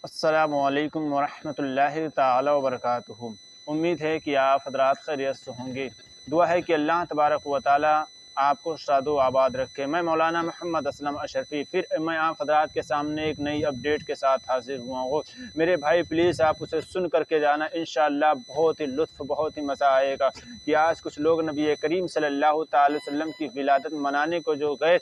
السلام علیکم ورحمۃ اللہ تعالی وبرکاتہ۔ امید ہے کہ آپ حضرات خیریت سے ہوں گے۔ دعا ہے کہ اللہ تبارک و تعالی آپ کو شاد و آباد رکھے۔ میں مولانا محمد اسلم اشرفی پھر میں آپ حضرات کے سامنے ایک نئی اپڈیٹ کے ساتھ حاضر ہوا ہوں۔ میرے بھائی پلیز آپ اسے سن کر کے جانا، انشاءاللہ بہت ہی لطف بہت ہی مزہ آئے گا۔ کہ آج کچھ لوگ نبی کریم صلی اللہ تعالی وسلم کی ولادت منانے کو جو گئے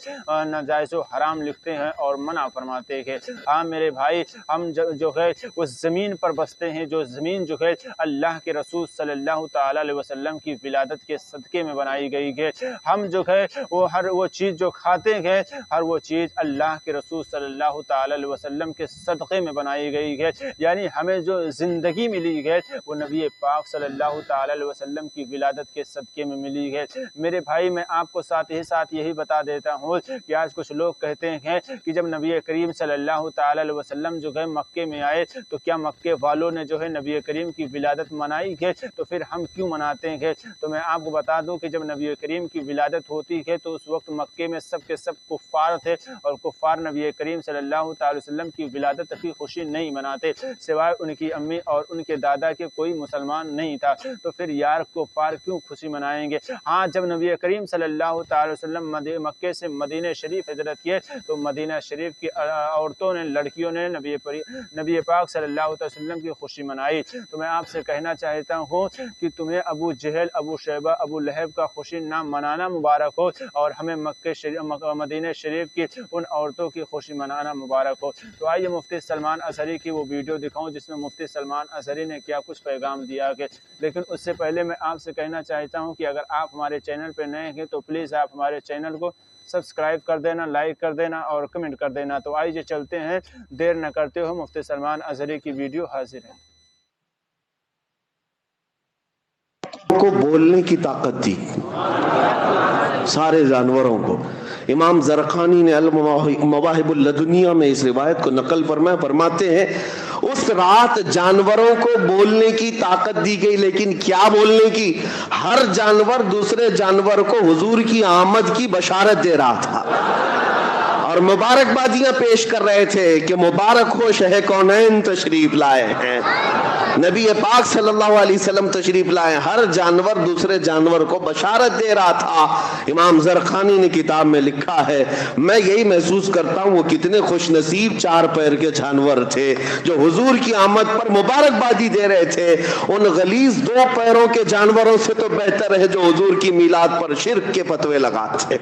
ناجائز و حرام لکھتے ہیں اور منع فرماتے ہیں۔ ہاں میرے بھائی، ہم جو ہے اس زمین پر بستے ہیں جو زمین جو ہے اللہ کے رسول صلی اللہ تعالی علیہ وسلم کی ولادت کے صدقے میں بنائی گئی ہے۔ ہم جو ہے وہ ہر وہ چیز جو کھاتے ہیں، ہر وہ چیز اللہ کے رسول صلی اللہ تعالی علیہ وسلم کے صدقے میں بنائی گئی ہے۔ یعنی ہمیں جو زندگی ملی ہے وہ نبی پاک صلی اللہ تعالی علیہ وسلم کی ولادت کے صدقے میں ملی ہے۔ میرے بھائی، میں آپ کو ساتھ ہی ساتھ یہی بتا دیتا ہوں کہ آج کچھ لوگ کہتے ہیں کہ جب نبی کریم صلی اللہ تعالی علیہ وسلم جو ہے مکے میں آئے تو کیا مکے والوں نے جو ہے نبی کریم کی ولادت منائی ہے، تو پھر ہم کیوں مناتے ہیں؟ تو میں آپ کو بتا دوں کہ جب نبی کریم کی ولادت ہوتی ہے تو اس وقت مکے میں سب کے سب کفار تھے، اور کفار نبی کریم صلی اللہ تعالی وسلم کی ولادت کی خوشی نہیں مناتے، سوائے ان کی امی اور ان کے دادا کے کوئی مسلمان نہیں تھا۔ تو پھر یار کفار کیوں خوشی منائیں گے؟ ہاں، جب نبی کریم صلی اللہ تعالی وسلم مکے سے مدینہ شریف ہجرت کیے تو مدینہ شریف کی عورتوں نے، لڑکیوں نے نبی پاک صلی اللہ علیہ وسلم کی خوشی منائی۔ تو میں آپ سے کہنا چاہتا ہوں کہ تمہیں ابو جہل، ابو شیبہ، ابو لہب کا خوشی نہ منانا مبارک ہو، اور ہمیں مدینہ شریف کی ان عورتوں کی خوشی منانا مبارک ہو۔ تو آئیے مفتی سلمان اظہری کی وہ ویڈیو دکھاؤں جس میں مفتی سلمان اظہری نے کیا کچھ پیغام دیا ہے۔ لیکن اس سے پہلے میں آپ سے کہنا چاہتا ہوں کہ اگر آپ ہمارے چینل پہ نئے ہیں تو پلیز آپ ہمارے چینل کو سبسکرائب کر دینا، لائک کر دینا اور کمنٹ کر دینا۔ تو آئیے چلتے ہیں، دیر نہ کرتے ہو، مفتی سلمان اظہری کی ویڈیو حاضر ہے۔ کو بولنے کی طاقت دی، سارے جانوروں کو۔ امام زرقانی نے المواہب اللدنیہ میں اس روایت کو نقل فرماتے ہیں اس رات جانوروں کو بولنے کی طاقت دی گئی، لیکن کیا بولنے کی؟ ہر جانور دوسرے جانور کو حضور کی آمد کی بشارت دے رہا تھا اور مبارکبادیاں پیش کر رہے تھے کہ مبارک ہو شہ کونین تشریف لائے ہیں، نبی پاک صلی اللہ علیہ وسلم تشریف لائے۔ ہر جانور دوسرے جانور کو بشارت دے رہا تھا۔ امام زرقانی نے کتاب میں لکھا ہے، میں یہی محسوس کرتا ہوں وہ کتنے خوش نصیب چار پیر کے جانور تھے جو حضور کی آمد پر مبارکبادی دے رہے تھے۔ ان غلیظ دو پیروں کے جانوروں سے تو بہتر ہے جو حضور کی میلاد پر شرک کے فتوے لگاتے۔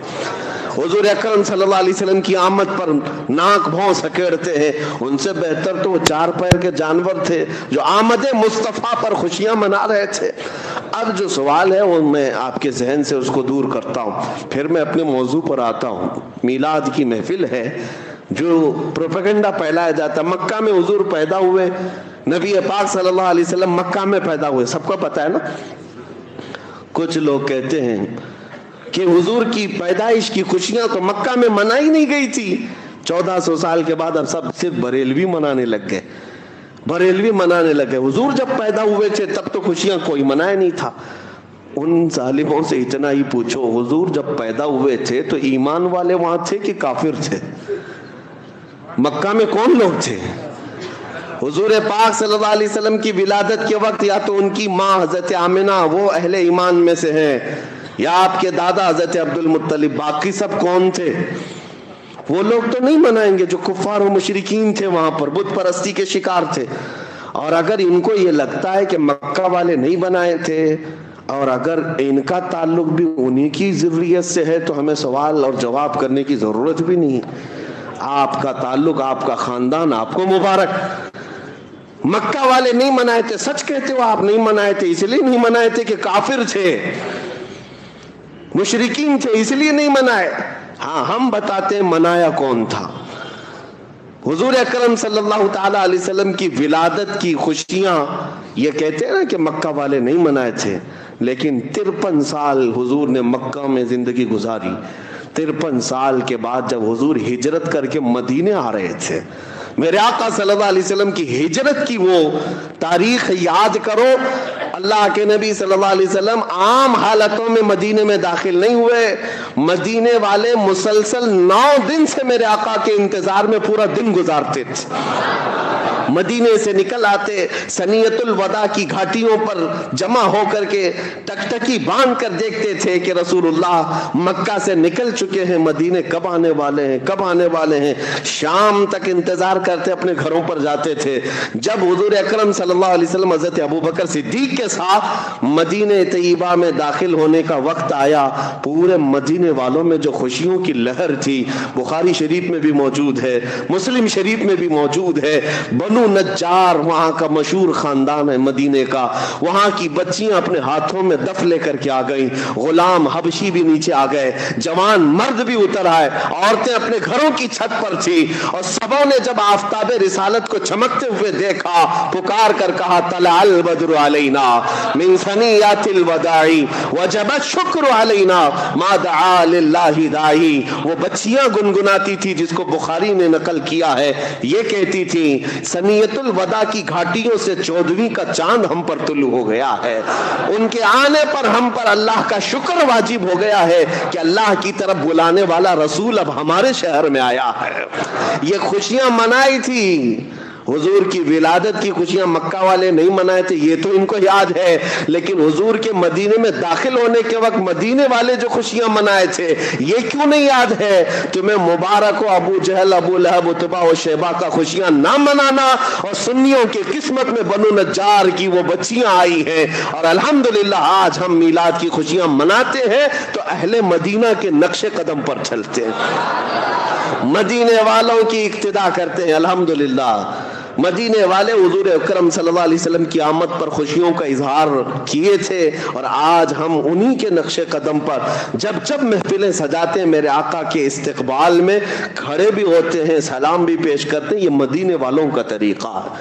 حضور اکرم صلی اللہ علیہ وسلم کی آمد پر ناک بھون سکیڑتے ہیں، ان سے بہتر تو وہ چار پیر کے جانور تھے جو آمد مصطفیٰ پر خوشیاں منا رہے تھے۔ اب جو سوال ہے وہ میں آپ کے ذہن سے اس کو دور کرتا ہوں، پھر میں اپنے موضوع پر آتا ہوں۔ میلاد کی محفل ہے، جو پروپیگنڈا پھیلایا جاتا، مکہ میں حضور پیدا ہوئے، نبی پاک صلی اللہ علیہ وسلم مکہ میں پیدا ہوئے، سب کو پتہ ہے نا۔ کچھ لوگ کہتے ہیں کہ حضور کی پیدائش کی خوشیاں تو مکہ میں منائی نہیں گئی تھی، 1400 سال کے بعد اب سب صرف بریلوی منانے لگ گئے، بریلوی منانے لگے۔ حضور جب پیدا ہوئے تھے تب تو خوشیاں کوئی منائے نہیں تھا۔ ان ظالموں سے اتنا ہی پوچھو، حضور جب پیدا ہوئے تھے تو ایمان والے وہاں تھے کہ کافر تھے؟ مکہ میں کون لوگ تھے؟ حضور پاک صلی اللہ علیہ وسلم کی ولادت کے وقت یا تو ان کی ماں حضرت آمنہ وہ اہل ایمان میں سے ہیں، یا آپ کے دادا حضرت عبد المطلب، باقی سب کون تھے؟ وہ لوگ تو نہیں منائیں گے جو کفار و مشرکین تھے، وہاں پر بت پرستی کے شکار تھے۔ اور اگر ان کو یہ لگتا ہے کہ مکہ والے نہیں بنائے تھے اور اگر ان کا تعلق بھی انہی کی ذریت سے ہے تو ہمیں سوال اور جواب کرنے کی ضرورت بھی نہیں۔ آپ کا تعلق، آپ کا خاندان آپ کو مبارک۔ مکہ والے نہیں منائے تھے، سچ کہتے ہو آپ نہیں منائے تھے، اس لیے نہیں منائے تھے کہ کافر تھے، مشرکین تھے، اس لیے نہیں منائے۔ ہاں، ہم بتاتے ہیں منایا کون تھا۔ حضور اکرم صلی اللہ تعالی علیہ وسلم کی ولادت کی خوشیاں یہ کہتے ہیں نا کہ مکہ والے نہیں منائے تھے، لیکن 53 سال حضور نے مکہ میں زندگی گزاری۔ 53 سال کے بعد جب حضور ہجرت کر کے مدینے آ رہے تھے، میرے آقا صلی اللہ علیہ وسلم کی ہجرت کی وہ تاریخ یاد کرو۔ اللہ کے نبی صلی اللہ علیہ وسلم عام حالتوں میں مدینے میں داخل نہیں ہوئے، مدینے والے مسلسل 9 دن سے میرے آقا کے انتظار میں پورا دن گزارتے تھے۔ مدینے سے نکل آتے، سنیت الوداع کی گھاٹیوں پر جمع ہو کر کے ٹکٹکی باندھ کر دیکھتے تھے کہ رسول اللہ مکہ سے نکل چکے ہیں، مدینے کب آنے والے ہیں، کب آنے والے ہیں۔ شام تک انتظار کرتے، اپنے گھروں پر جاتے تھے۔ جب حضور اکرم صلی اللہ علیہ وسلم حضرت ابوبکر صدیق کے ساتھ مدینہ طیبہ میں داخل ہونے کا وقت آیا، پورے مدینے والوں میں جو خوشیوں کی لہر تھی، بخاری شریف میں بھی موجود ہے، مسلم شریف میں بھی موجود ہے۔ بنو نجار وہاں کا مشہور خاندان ہے مدینے کا، وہاں کی بچیاں اپنے ہاتھوں میں دف لے کر کے آ گئیں، غلام حبشی بھی نیچے آ گئے، جوان مرد بھی اتر آئے، عورتیں اپنے گھروں کی چھت پر تھی، اور سبوں نے جب آفتاب رسالت کو چمکتے ہوئے دیکھا، پکار کر کہا طلع البدر علینا من ثنیات الوداع وجب الشکر علینا ما دعا للہ داعی۔ وہ بچیاں گنگناتی تھی جس کو بخاری نے نقل کیا ہے، یہ کہتی تھی سنیت الوداع کی گھاٹیوں سے 14ویں کا چاند ہم پر طلوع ہو گیا ہے، ان کے آنے پر ہم پر اللہ کا شکر واجب ہو گیا ہے کہ اللہ کی طرف بلانے والا رسول اب ہمارے شہر میں آیا ہے۔ یہ خوشیاں منائی تھی، حضور کی ولادت کی خوشیاں مکہ والے نہیں منائے تھے، یہ تو ان کو یاد ہے، لیکن حضور کے مدینے میں داخل ہونے کے وقت مدینے والے جو خوشیاں منائے تھے یہ کیوں نہیں یاد ہے؟ تمہیں مبارک ہو ابو جہل، ابو لہب، عتبہ و شیبہ کا خوشیاں نہ منانا، اور سنیوں کی قسمت میں بنو نجار کی وہ بچیاں آئی ہیں، اور الحمدللہ آج ہم میلاد کی خوشیاں مناتے ہیں تو اہل مدینہ کے نقش قدم پر چلتے ہیں، مدینے والوں کی اقتدا کرتے ہیں۔ الحمدللہ مدینے والے حضور اکرم صلی اللہ علیہ وسلم کی آمد پر خوشیوں کا اظہار کیے تھے، اور آج ہم انہی کے نقش قدم پر جب جب محفلیں سجاتے ہیں، میرے آقا کے استقبال میں کھڑے بھی ہوتے ہیں، سلام بھی پیش کرتے ہیں۔ یہ مدینے والوں کا طریقہ ہے۔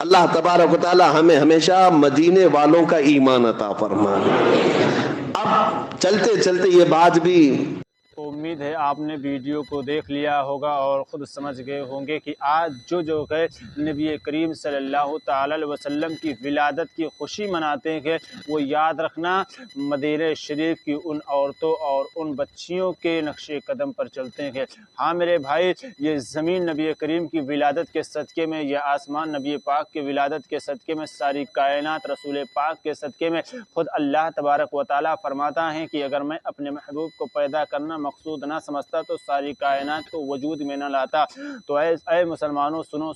اللہ تبارک و تعالی ہمیں ہمیشہ مدینے والوں کا ایمان عطا فرمائے۔ اب چلتے چلتے یہ بات بھی امید ہے آپ نے ویڈیو کو دیکھ لیا ہوگا اور خود سمجھ گئے ہوں گے کہ آج جو ہے نبی کریم صلی اللہ تعالی علیہ وسلم کی ولادت کی خوشی مناتے ہیں، وہ یاد رکھنا مدینہ شریف کی ان عورتوں اور ان بچیوں کے نقش قدم پر چلتے ہیں۔ ہاں میرے بھائی، یہ زمین نبی کریم کی ولادت کے صدقے میں، یہ آسمان نبی پاک کی ولادت کے صدقے میں، ساری کائنات رسول پاک کے صدقے میں، خود اللہ تبارک و تعالیٰ فرماتا ہے کہ اگر میں اپنے محبوب کو پیدا کرنا مقصود نہ سمجھتا تو ساری کائنات کو وجود میں نہ لاتا۔ تو اے مسلمانوں سنو،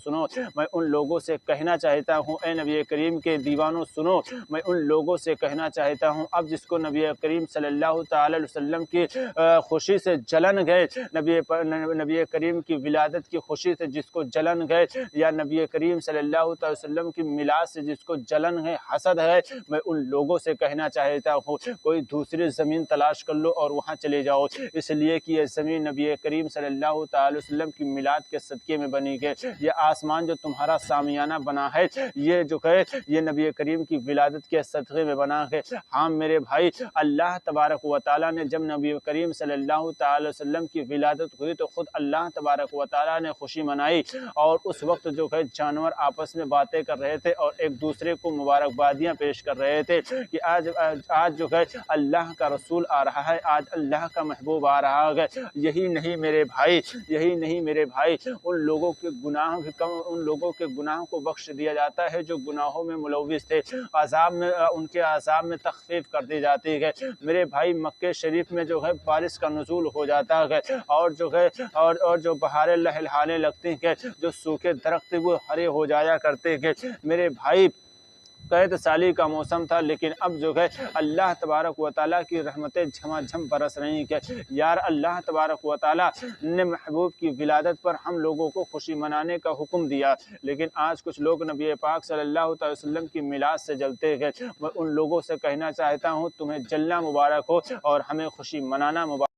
میں ان لوگوں سے کہنا چاہتا ہوں، اے نبی کریم کے دیوانوں سنو، میں ان لوگوں سے کہنا چاہتا ہوں، اب جس کو نبی کریم صلی اللہ تعالی علیہ وسلم کی خوشی سے جلن گئے، نبی کریم کی ولادت کی خوشی سے جس کو جلن گئے، یا نبی کریم صلی اللہ تعالی وسلم کی میلاد سے جس کو جلن ہے، حسد ہے، میں ان لوگوں سے کہنا چاہتا ہوں کوئی دوسری زمین تلاش کر لو اور وہاں چلے جاؤ، اس لیے کہ یہ زمین نبی کریم صلی اللہ تعالی وسلم کی میلاد کے صدقے میں بنی گئی۔ یہ آسمان جو تمہارا سامیانہ بنا ہے، یہ جو ہے یہ نبی کریم کی ولادت کے صدقے میں بنا ہے۔ ہاں میرے بھائی، اللہ تبارک و تعالیٰ نے جب نبی کریم صلی اللہ تعالی وسلم کی ولادت ہوئی تو خود اللہ تبارک و تعالیٰ نے خوشی منائی، اور اس وقت جو ہے جانور آپس میں باتیں کر رہے تھے اور ایک دوسرے کو مبارکبادیاں پیش کر رہے تھے کہ آج جو ہے اللہ کا رسول آ رہا ہے، آج اللہ کا محبوب آ رہا ہے۔ یہی نہیں میرے بھائی، ان لوگوں کے گناہوں کو بخش دیا جاتا ہے جو گناہوں میں ملوث تھے، ان کے عذاب میں تخفیف کر دی جاتی ہے۔ میرے بھائی، مکہ شریف میں جو ہے بارش کا نزول ہو جاتا ہے، اور جو ہے اور جو بہاریں لہلہانے لگتی ہیں، جو سوکھے درخت وہ ہرے ہو جایا کرتے ہیں۔ میرے بھائی، قحط سالی کا موسم تھا، لیکن اب جو ہے اللہ تبارک و تعالیٰ کی رحمتیں جھما جھم برس رہی ہیں۔ یار اللہ تبارک و تعالیٰ نے محبوب کی ولادت پر ہم لوگوں کو خوشی منانے کا حکم دیا، لیکن آج کچھ لوگ نبی پاک صلی اللہ تعالی وسلم کی میلاد سے جلتے ہیں۔ میں ان لوگوں سے کہنا چاہتا ہوں تمہیں جلنا مبارک ہو اور ہمیں خوشی منانا مبارک